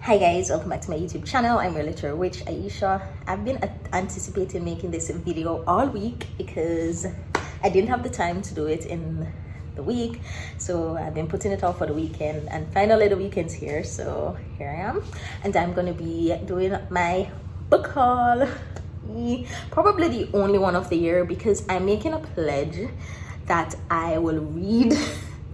Hi guys, welcome back to my YouTube channel. I'm your little witch Aisha. I've been anticipating making this video all week because I didn't have the time to do it in the week, so I've been putting it off for the weekend, and finally the weekend's here, so here I am. And I'm gonna be doing my book haul, probably the only one of the year, because I'm making a pledge that I will read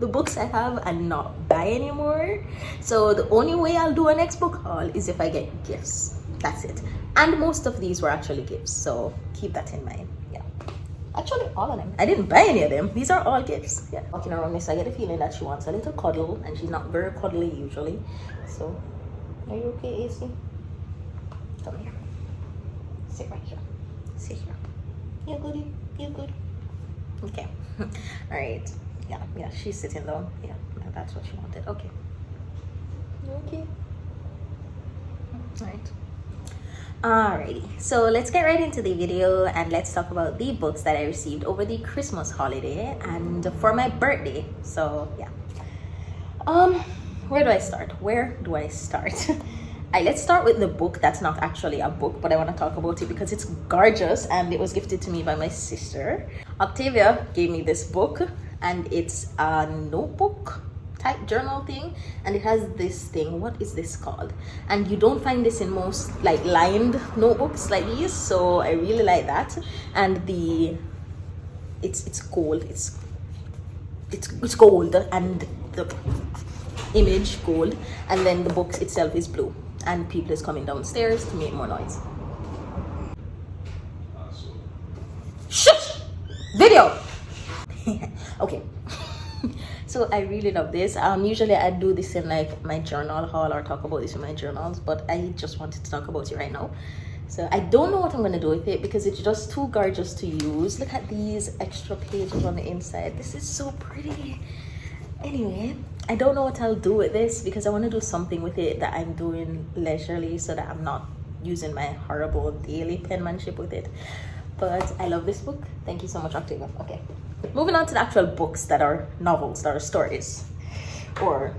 the books I have and not buy anymore. So the only way I'll do a next book haul is if I get gifts. That's it. And most of these were actually gifts, so keep that in mind. Yeah, actually all of them. I didn't buy any of them. These are all gifts. Yeah, walking around this, I get a feeling that she wants a little cuddle, and she's not very cuddly usually. So are you okay, AC? Come here, sit right here, sit here. You goody, you good? Okay. All right. Yeah, she's sitting down. Yeah, that's what she wanted. Okay. Okay. Alrighty, so let's get right into the video and let's talk about the books that I received over the Christmas holiday and for my birthday. So yeah, where do I start? Let's start with the book that's not actually a book, but I want to talk about it because it's gorgeous and it was gifted to me by my sister. Octavia gave me this book, and it's a notebook type journal thing, and it has this thing. What is this called? And you don't find this in most like lined notebooks like these, so I really like that. And it's gold. It's gold, and the image gold, and then the book itself is blue. And people is coming downstairs to make more noise. Shush! Video! Okay. So I really love this. Usually I do this in like my journal haul or talk about this in my journals, but I just wanted to talk about it right now. So I don't know what I'm gonna do with it because it's just too gorgeous to use. Look at these extra pages on the inside. This is so pretty. Anyway, I don't know what I'll do with this because I want to do something with it that I'm doing leisurely so that I'm not using my horrible daily penmanship with it. But I love this book. Thank you so much, Octavia. Okay, moving on to the actual books that are novels, that are stories or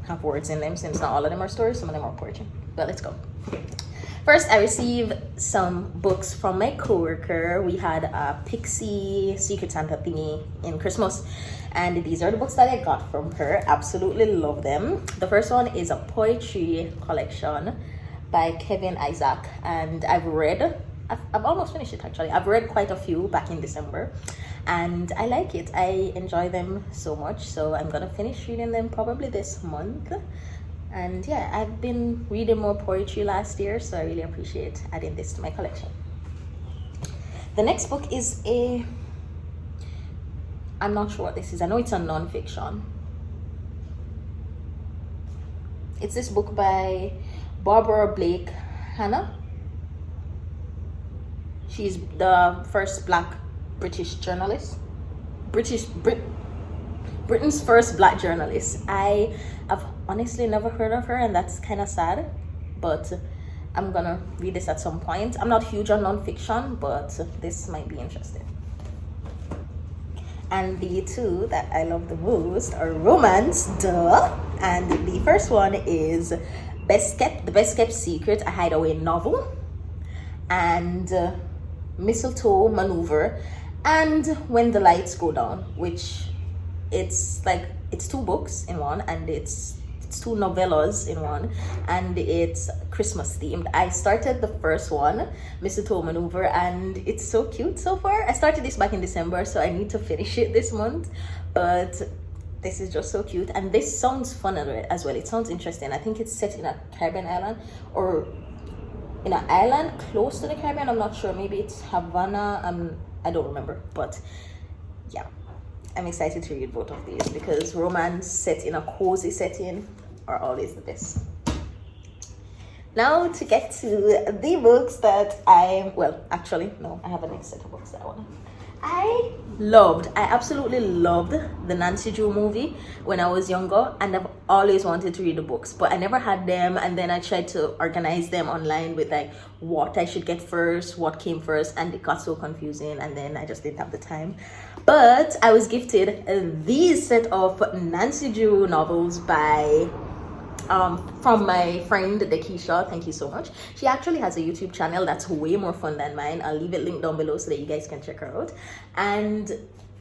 have words in them, since not all of them are stories, some of them are poetry. But let's go. First, I received some books from my coworker. We had a Pixie Secret Santa thingy in Christmas, and these are the books that I got from her. Absolutely love them. The first one is a poetry collection by Kevin Isaac, and I've almost finished it actually. I've read quite a few back in December, and I like it. I enjoy them so much, so I'm gonna finish reading them probably this month. And yeah, I've been reading more poetry last year, so I really appreciate adding this to my collection. The next book is I'm not sure what this is. I know it's a non-fiction. It's this book by Barbara Blake Hannah. She's the first Black British journalist. Britain's first Black journalist. I have honestly never heard of her, and that's kind of sad, but I'm gonna read this at some point. I'm not huge on non-fiction, but this might be interesting. And the two that I love the most are romance, duh. And the first one is The Best Kept Secret, a hideaway novel, and Mistletoe Maneuver, and When the Lights Go Down, which it's two books in one, and it's two novellas in one, and it's Christmas themed. I started the first one, Mistletoe Maneuver, and it's so cute so far. I started this back in December, so I need to finish it this month, but this is just so cute, and this sounds fun as well. It sounds interesting. I think it's set in a Caribbean island, or in an island close to the Caribbean. I'm not sure, maybe it's Havana. I don't remember, but yeah, I'm excited to read both of these because romance set in a cozy setting are always the best. Now to get to the books that I have a next set of books that I absolutely loved the Nancy Drew movie when I was younger, and I've always wanted to read the books, but I never had them. And then I tried to organize them online with like what I should get first, what came first, and it got so confusing, and then I just didn't have the time. But I was gifted these set of Nancy Drew novels by from my friend Dekisha. Thank you so much. She actually has a YouTube channel that's way more fun than mine. I'll leave it linked down below so that you guys can check her out. And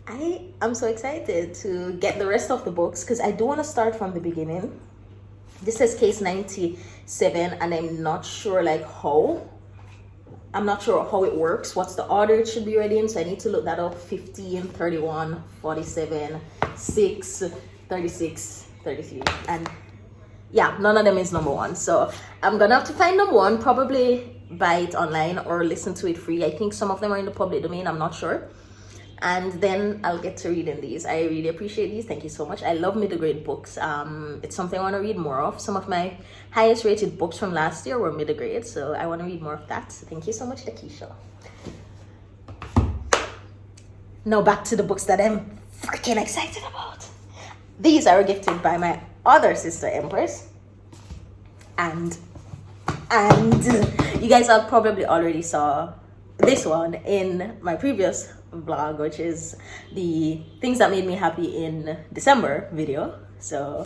I am so excited to get the rest of the books because I do want to start from the beginning. This is case 97 and I'm not sure I'm not sure how it works, what's the order it should be ready in, so I need to look that up. 15, 31, 47, 6, 36, 33, and yeah, none of them is number one. So I'm gonna have to find number one, probably buy it online or listen to it free. I think some of them are in the public domain, I'm not sure. And then I'll get to reading these. I really appreciate these. Thank you so much. I love middle grade books. It's something I want to read more of. Some of my highest rated books from last year were middle grade, so I want to read more of that. So thank you so much, Dekisha. Now back to the books that I'm freaking excited about. These are gifted by my other sister, Empress. And you guys have probably already saw this one in my previous vlog, which is the things that made me happy in December video. So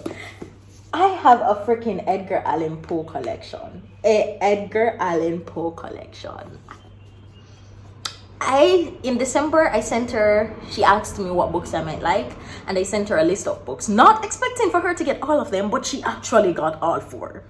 I have a freaking Edgar Allan Poe collection. Edgar Allan Poe collection. In December I sent her, she asked me what books I might like, and I sent her a list of books, not expecting for her to get all of them, but she actually got all 4.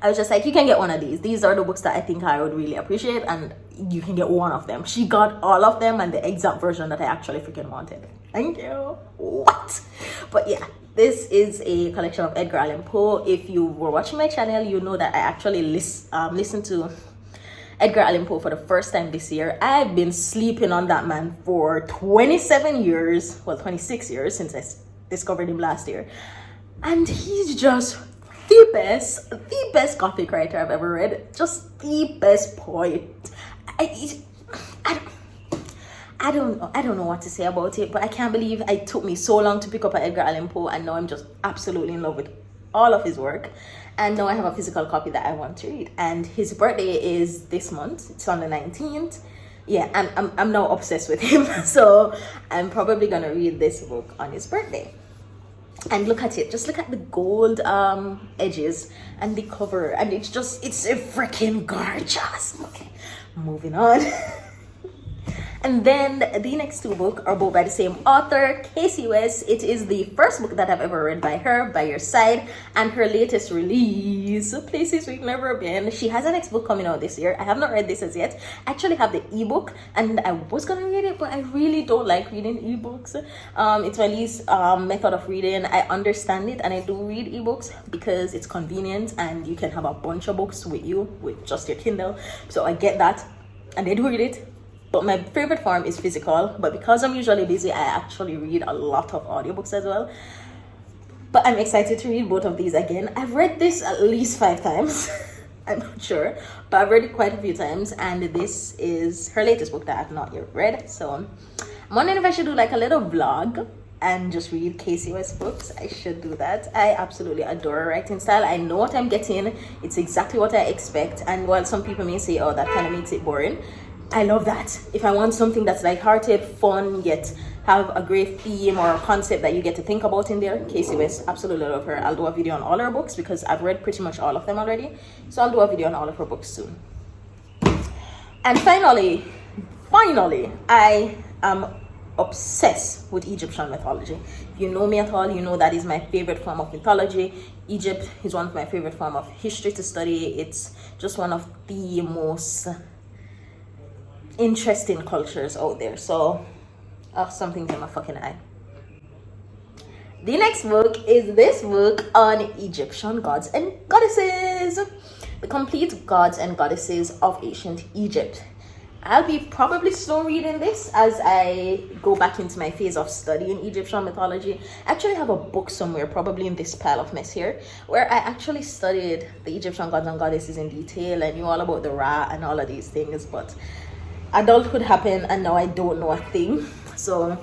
I was just like, you can get one of these. These are the books that I think I would really appreciate, and you can get one of them. She got all of them and the exact version that I actually freaking wanted. Thank you. What? But yeah, this is a collection of Edgar Allan Poe. If you were watching my channel, you know that I actually listened to Edgar Allan Poe for the first time this year. I've been sleeping on that man for 27 years, well, 26 years since I discovered him last year. And he's just the best gothic writer I've ever read. Just the best poet. I don't know what to say about it, but I can't believe it took me so long to pick up an Edgar Allan Poe, and now I'm just absolutely in love with all of his work. And now I have a physical copy that I want to read. And his birthday is this month. It's on the 19th. Yeah, and I'm now obsessed with him. So I'm probably gonna read this book on his birthday. And look at it, just look at the gold edges and the cover, and it's a freaking gorgeous. Okay, moving on. And then the next 2 books are both by the same author, Kasie West. It is the first book that I've ever read by her, By Your Side, and her latest release, Places We've Never Been. She has a next book coming out this year. I have not read this as yet. I actually have the ebook, and I was gonna read it, but I really don't like reading ebooks. It's my least method of reading. I understand it, and I do read ebooks because it's convenient, and you can have a bunch of books with you with just your Kindle. So I get that, and I do read it. But my favorite form is physical. But because I'm usually busy, I actually read a lot of audiobooks as well. But I'm excited to read both of these again. I've read this at least 5 times. I'm not sure. But I've read it quite a few times. And this is her latest book that I've not yet read. So I'm wondering if I should do like a little vlog and just read Kasie West books. I should do that. I absolutely adore her writing style. I know what I'm getting. It's exactly what I expect. And while some people may say, oh, that kind of makes it boring, I love that. If I want something that's lighthearted, fun, yet have a great theme or a concept that you get to think about in there, Kasie West, absolutely love her. I'll do a video on all her books because I've read pretty much all of them already. So I'll do a video on all of her books soon. And finally, I am obsessed with Egyptian mythology. If you know me at all, you know that is my favorite form of mythology. Egypt is one of my favorite form of history to study. It's just one of the most interesting cultures out there. So something's in my fucking eye. The next book is this book on Egyptian gods and goddesses, the complete gods and goddesses of ancient Egypt. I'll be probably slow reading this as I go back into my phase of studying Egyptian mythology. I actually have a book somewhere, probably in this pile of mess here, where I actually studied the Egyptian gods and goddesses in detail. I knew all about the Ra and all of these things, but adulthood happened and now I don't know a thing. So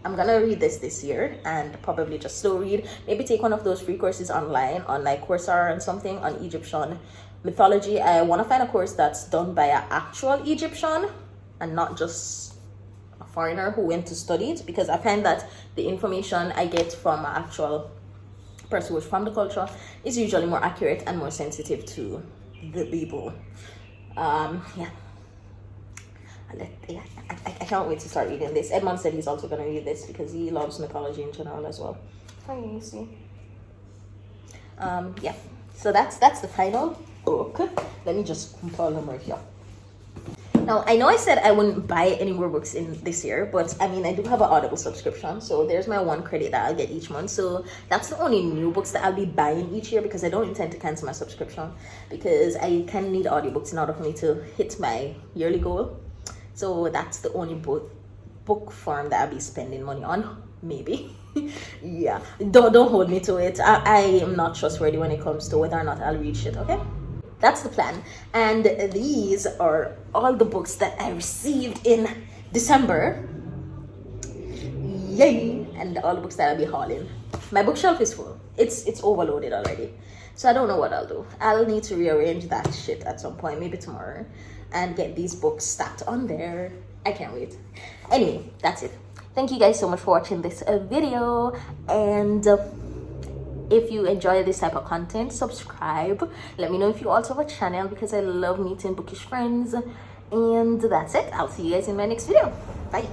I'm gonna read this year and probably just slow read. Maybe take one of those free courses online on like Coursera and something on Egyptian mythology. I want to find a course that's done by an actual Egyptian and not just a foreigner who went to study it, because I find that the information I get from an actual person who's from the culture is usually more accurate and more sensitive to the people. Yeah. I can't wait to start reading this. Edmond said he's also going to read this because he loves mythology in general as well. Hi, you see. Yeah. So that's the final book. Let me just compile them right here. Now, I know I said I wouldn't buy any more books in this year, but I mean, I do have an Audible subscription, so there's my 1 credit that I'll get each month. So that's the only new books that I'll be buying each year, because I don't intend to cancel my subscription, because I kind of need audiobooks in order for me to hit my yearly goal. So that's the only book form that I'll be spending money on, maybe. Yeah, don't hold me to it. I am not trustworthy when it comes to whether or not I'll read shit, okay? That's the plan. And these are all the books that I received in December. Yay! And all the books that I'll be hauling. My bookshelf is full. It's overloaded already. So I don't know what I'll do. I'll need to rearrange that shit at some point, maybe tomorrow, and get these books stacked on there. I can't wait. Anyway, that's it. Thank you guys so much for watching this video. And if you enjoy this type of content, subscribe. Let me know if you also have a channel, because I love meeting bookish friends. And that's it. I'll see you guys in my next video. Bye.